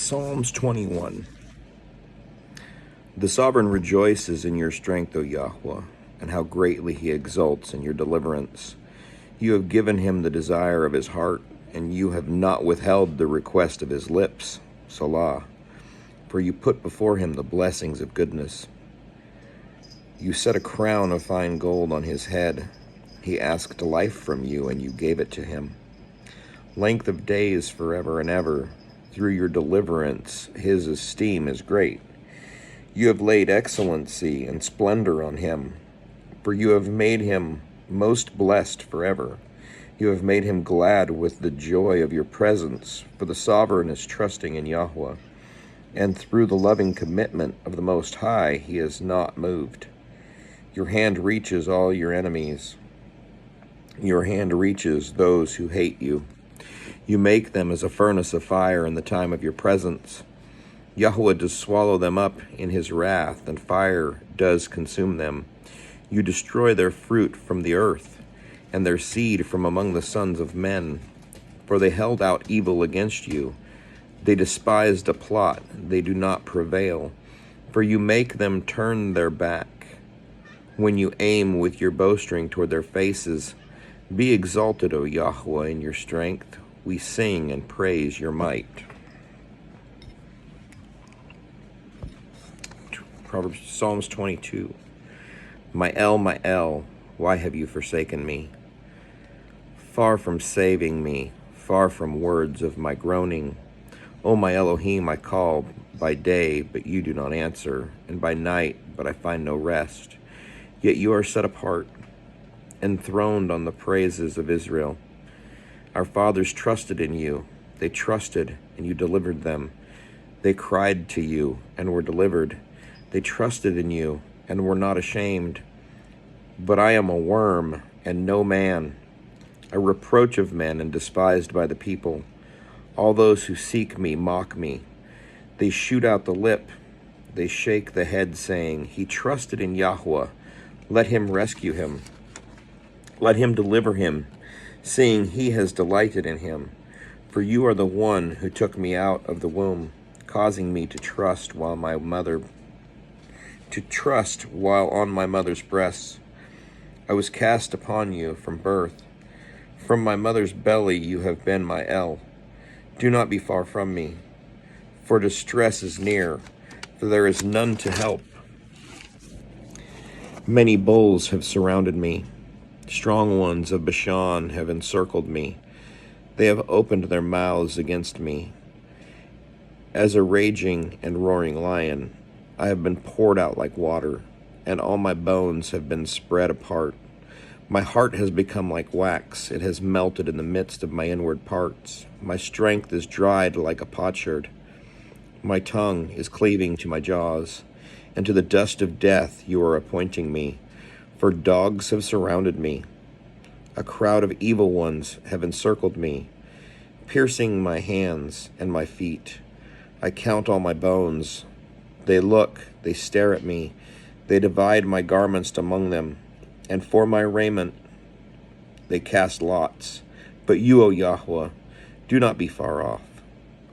Psalms 21. The sovereign rejoices in your strength, O Yahweh, and how greatly he exults in your deliverance. You have given him the desire of his heart, and you have not withheld the request of his lips. Salah. For you put before him the blessings of goodness. You set a crown of fine gold on his head. He asked life from you, and you gave it to him. Length of days forever and ever. Through your deliverance, his esteem is great. You have laid excellency and splendor on him, for you have made him most blessed forever. You have made him glad with the joy of your presence, for the sovereign is trusting in Yahweh, and through the loving commitment of the Most High he is not moved. Your hand reaches all your enemies. Your hand reaches those who hate you. You make them as a furnace of fire in the time of your presence. Yahweh does swallow them up in his wrath, and fire does consume them. You destroy their fruit from the earth, and their seed from among the sons of men. For they held out evil against you. They despised a plot. They do not prevail. For you make them turn their back. When you aim with your bowstring toward their faces, be exalted, O Yahweh, in your strength. We sing and praise your might. Psalms 22. My El, why have you forsaken me? Far from saving me, far from words of my groaning. O my Elohim, I call by day, but you do not answer, and by night, but I find no rest. Yet you are set apart, enthroned on the praises of Israel. Our fathers trusted in you. They trusted, and you delivered them. They cried to you, and were delivered. They trusted in you, and were not ashamed. But I am a worm, and no man, a reproach of men, and despised by the people. All those who seek me mock me. They shoot out the lip. They shake the head, saying, He trusted in Yahweh. Let him rescue him. Let him deliver him, seeing he has delighted in him. For you are the one who took me out of the womb, causing me to trust while on my mother's breasts. I was cast upon you from birth. From my mother's belly you have been my El. Do not be far from me, for distress is near, for there is none to help. Many bulls have surrounded me. Strong ones of Bashan have encircled me. They have opened their mouths against me. As a raging and roaring lion, I have been poured out like water, and all my bones have been spread apart. My heart has become like wax. It has melted in the midst of my inward parts. My strength is dried like a potsherd. My tongue is cleaving to my jaws, and to the dust of death you are appointing me. For dogs have surrounded me. A crowd of evil ones have encircled me, piercing my hands and my feet. I count all my bones. They look, they stare at me. They divide my garments among them, and for my raiment they cast lots. But you, O Yahweh, do not be far off.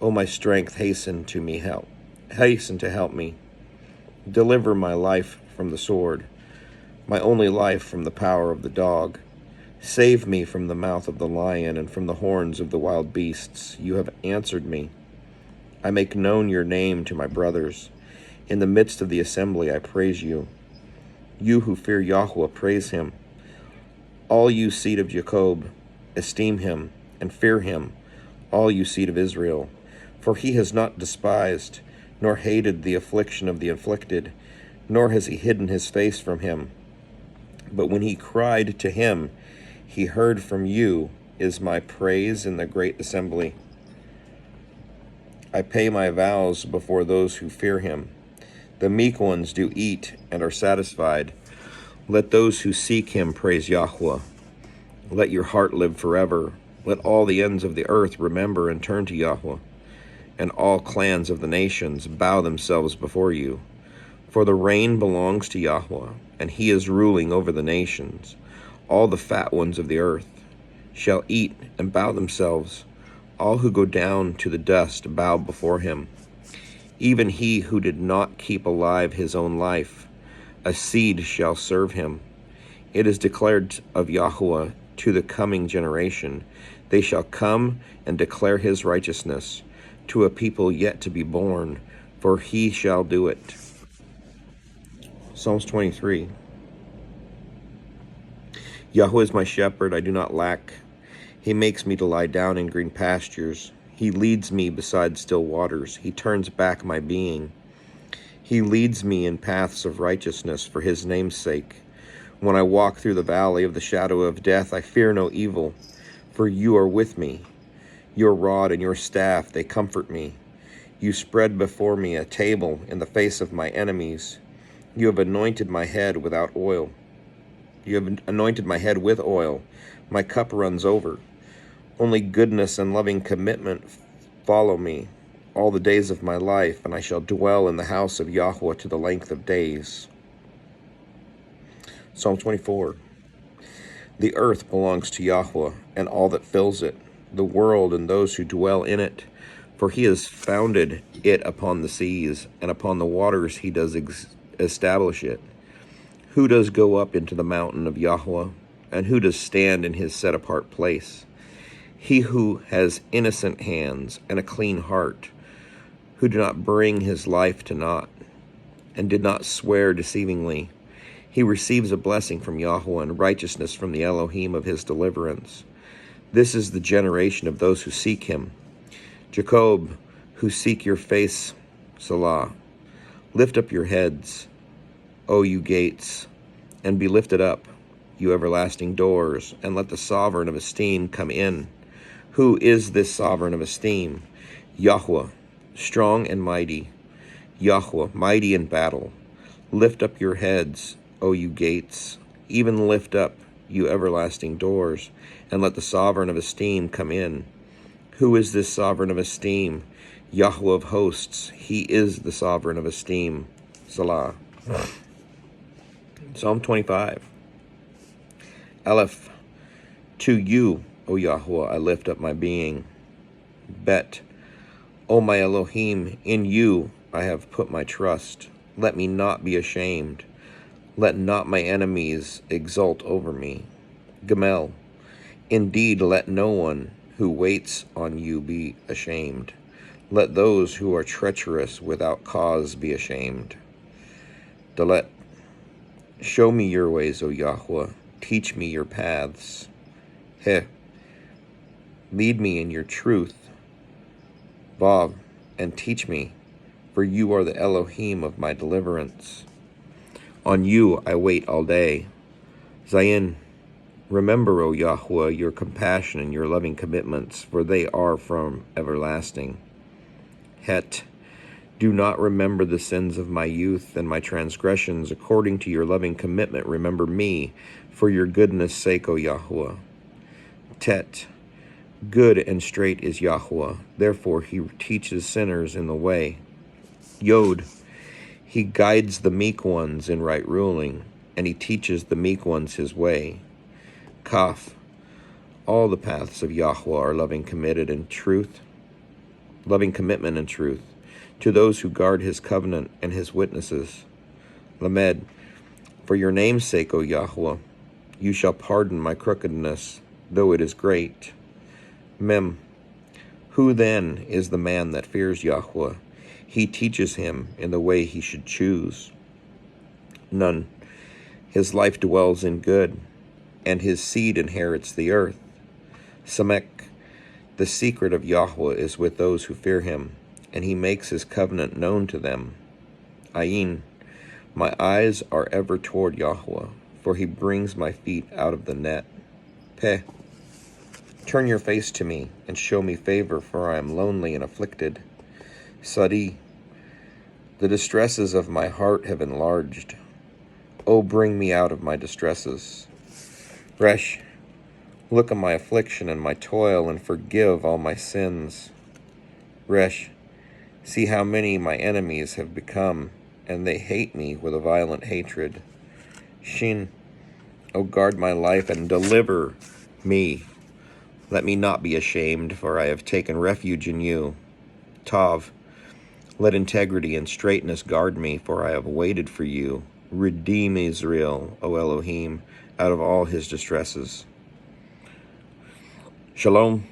O my strength, hasten to help me. Deliver my life from the sword, my only life from the power of the dog. Save me from the mouth of the lion and from the horns of the wild beasts. You have answered me. I make known your name to my brothers. In the midst of the assembly I praise you. You who fear Yahweh, praise him. All you seed of Jacob, esteem him and fear him, all you seed of Israel. For he has not despised, nor hated the affliction of the afflicted, nor has he hidden his face from him. But when he cried to him, he heard. From you is my praise in the great assembly. I pay my vows before those who fear him. The meek ones do eat and are satisfied. Let those who seek him praise Yahweh. Let your heart live forever. Let all the ends of the earth remember and turn to Yahweh, and all clans of the nations bow themselves before you. For the reign belongs to Yahweh, and he is ruling over the nations. All the fat ones of the earth shall eat and bow themselves. All who go down to the dust bow before him. Even he who did not keep alive his own life, a seed shall serve him. It is declared of Yahweh to the coming generation. They shall come and declare his righteousness to a people yet to be born, for he shall do it. Psalms 23. Yahweh is my shepherd, I do not lack. He makes me to lie down in green pastures. He leads me beside still waters. He turns back my being. He leads me in paths of righteousness for his name's sake. When I walk through the valley of the shadow of death, I fear no evil, for you are with me. Your rod and your staff, they comfort me. You spread before me a table in the face of my enemies. You have anointed my head without oil. You have anointed my head with oil. My cup runs over. Only goodness and loving commitment follow me all the days of my life, and I shall dwell in the house of Yahweh to the length of days. Psalm 24. The earth belongs to Yahweh, and all that fills it, the world and those who dwell in it. For he has founded it upon the seas, and upon the waters he does establish it. Who does go up into the mountain of Yahweh, and who does stand in his set-apart place? He who has innocent hands and a clean heart, who did not bring his life to naught, and did not swear deceivingly. He receives a blessing from Yahweh and righteousness from the Elohim of his deliverance. This is the generation of those who seek him. Jacob, who seek your face, Salah. Lift up your heads, O you gates, and be lifted up, you everlasting doors, and let the sovereign of esteem come in. Who is this sovereign of esteem? Yahweh, strong and mighty. Yahweh, mighty in battle. Lift up your heads, O you gates, even lift up, you everlasting doors, and let the sovereign of esteem come in. Who is this sovereign of esteem? Yahweh of hosts, he is the sovereign of esteem. Salah. Psalm 25. Aleph, to you, O Yahweh, I lift up my being. Bet, O my Elohim, in you I have put my trust. Let me not be ashamed. Let not my enemies exult over me. Gamel, indeed let no one who waits on you be ashamed. Let those who are treacherous without cause be ashamed. Dalet, show me your ways, O Yahweh. Teach me your paths. Heh, lead me in your truth. Vav, and teach me, for you are the Elohim of my deliverance. On you I wait all day. Zayin, remember, O Yahweh, your compassion and your loving commitments, for they are from everlasting. Het, do not remember the sins of my youth and my transgressions. According to your loving commitment, remember me, for your goodness' sake, O Yahweh. Tet, good and straight is Yahweh, therefore he teaches sinners in the way. Yod, he guides the meek ones in right ruling, and he teaches the meek ones his way. Kaf, all the paths of Yahweh are loving commitment and truth, to those who guard his covenant and his witnesses. Lamed, for your name's sake, O Yahweh, you shall pardon my crookedness, though it is great. Mem, who then is the man that fears Yahweh? He teaches him in the way he should choose. None, his life dwells in good, and his seed inherits the earth. Samek, the secret of Yahweh is with those who fear him, and he makes his covenant known to them. Ayin, my eyes are ever toward Yahweh, for he brings my feet out of the net. Peh, turn your face to me, and show me favor, for I am lonely and afflicted. Sadi, the distresses of my heart have enlarged. O bring me out of my distresses. Resh, look on my affliction and my toil, and forgive all my sins. Resh, see how many my enemies have become, and they hate me with a violent hatred. Shin, O guard my life and deliver me. Let me not be ashamed, for I have taken refuge in you. Tav, let integrity and straightness guard me, for I have waited for you. Redeem Israel, O Elohim, out of all his distresses. Shalom.